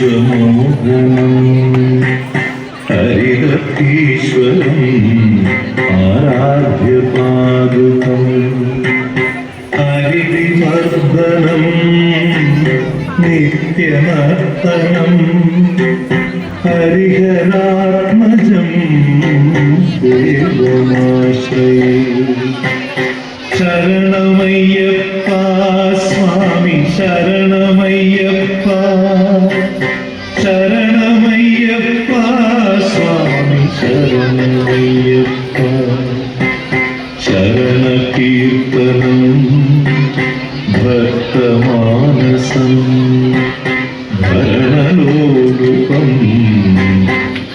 വിശ്വമോഹനം ഹരിതീശ്വരം ആരാധ്യപാദുകം ഹരിവിമർദ്ദനം നിത്യമർദ്ദനം ഹരിഹരാത്മജം ദേവമാശ്രയേ ശരണമയ്യപ്പ സ്വാമി ശരണമയ്യപ്പ ശരണമയ്യപ്പ സ്വാമി ശരണമയ്യപ്പ ശരണകീർത്തനം ഭക്തമാനസം ഭരണലോലുപം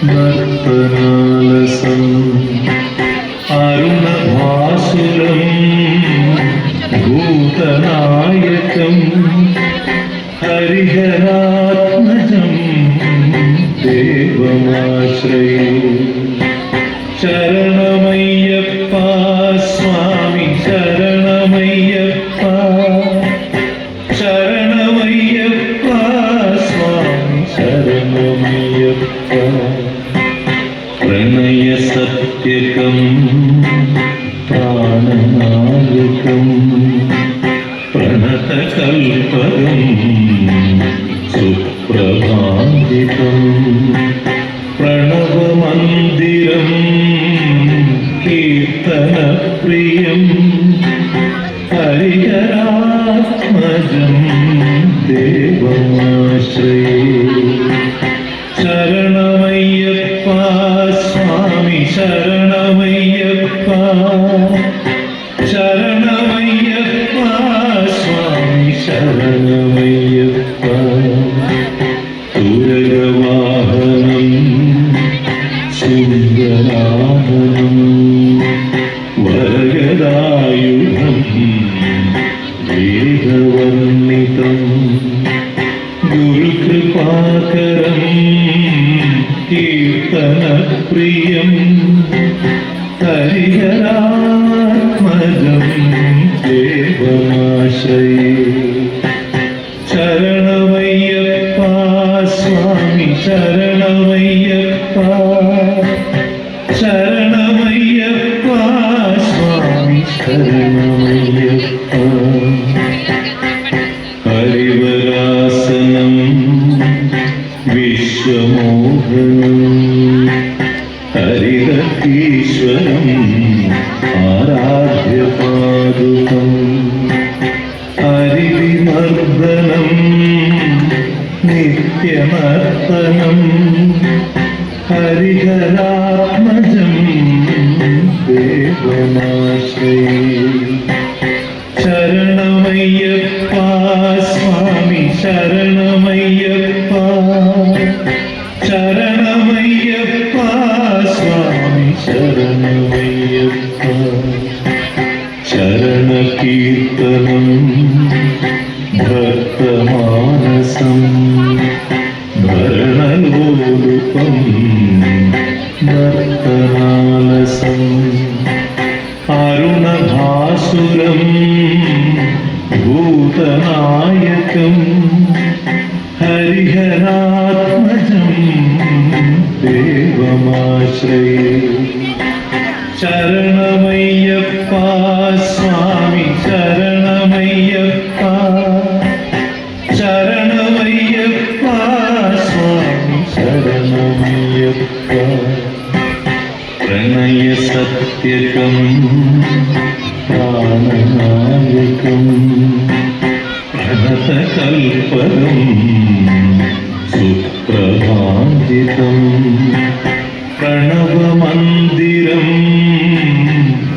നർത്തനാലസം അരുണഭാസുരം ഭൂതനായകം ഹരിഹരാത്മജം ദേവമാശ്രയേ ശരണമയ്യപ്പ സ്വാമി ശരണമയ്യപ്പ ശരണമയ്യപ്പ സ്വാമി ശരണമയ്യപ്പ പ്രണയസത്യകം പ്രാണനായകം പ്രണതകൽപകം സുപ്രഭാതികം പ്രണവമന്ദിരം കീർത്തനപ്രിയം ഹരിഹരാത്മജം ദേവമാശ്രയേ ശരണമയ്യപ്പ സ്വാമി ശരണമയ്യപ്പ ശരണമയ്യപ്പ സ്വാമി ശരണമയ്യപ്പ തുരകവാഹനം സുന്ദരാഭനം വരദായുധം വേദവർണ്ണിതം ഗുരുകൃപാകരം കീർത്തനപ്രിയം ഹരിഹരാത്മജം ദേവമാശ്രയേ ശരണമയ്യപ്പ സ്വാമി ശരണമയ്യപ്പ ശരണമയ്യപ്പ സ്വാമി ശരണമയ്യപ്പ ഹരിവരാസനം വിശ്വമോഹനം ഹരിതീശ്വരം ആരാധ്യപാദുകം ഹരിവിമർദ്ദനം നിത്യമർദ്ദനം ഹരിഹരാത്മജം ദേവമാശ്രയേ ശരണമയ്യപ്പ സ്വാമി ശരണമയ്യപ്പ ശരണമയ്യപ്പ സ്വാമി ശരണമയ്യപ്പ ശരണകീർത്തനം ഭക്തമാനസം ഭരണലോലുപം നർത്തനാലസം അരുണഭാസുരം ഭൂതനായകം ഹരിഹരാത്മജം ദേവമാശ്രയേ ശരണമയ്യപ്പ സ്വാമി ശരണമയ്യപ്പ ശരണമയ്യപ്പ സ്വാമി ശരണമയ്യപ്പ പ്രണയസത്യകം പ്രാണനായകം പ്രണതകൽപകം സുപ്രഭാതികം പ്രണവമന്ദിരം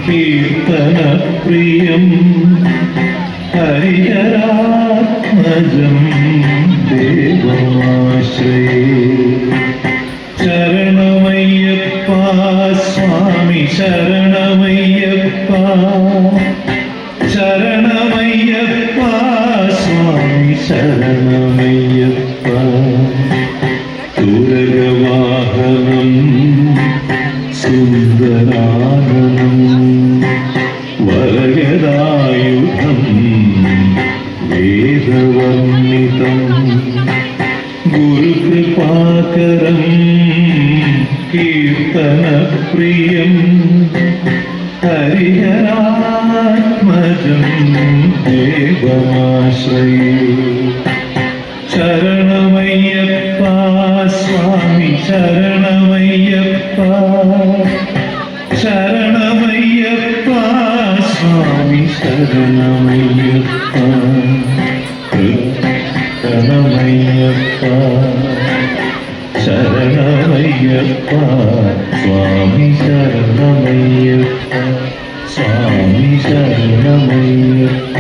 കീർത്തനപ്രിയം ഹരിഹരാത്മജം ദേവമാശ്രയേ ശരണമയ്യപ്പ സ്വാമി ശരണമയ്യപ്പ ശരണമയ്യപ്പ സ്വാമി ശരണമയ്യപ്പ തുരകവാഹനം സുന്ദരാനനം വരദായുധം വേദവർണ്ണിതം സമന്വിതം ഗുരുകൃപാകരം കീർത്തനപ്രിയം ഹരിഹരാത്മജം ദേവമാശ്രയേ ശരണമയ്യപ്പ സ്വാമി ശരണമയ്യപ്പ ശരണമയ്യപ്പ സ്വാമി ശരണമയ്യപ്പ ശരണമയ്യപ്പ ശരണമയ്യപ്പ സ്വാമി ശരണമയ്യപ്പ സ്വാമി ശരണമയ്യപ്പ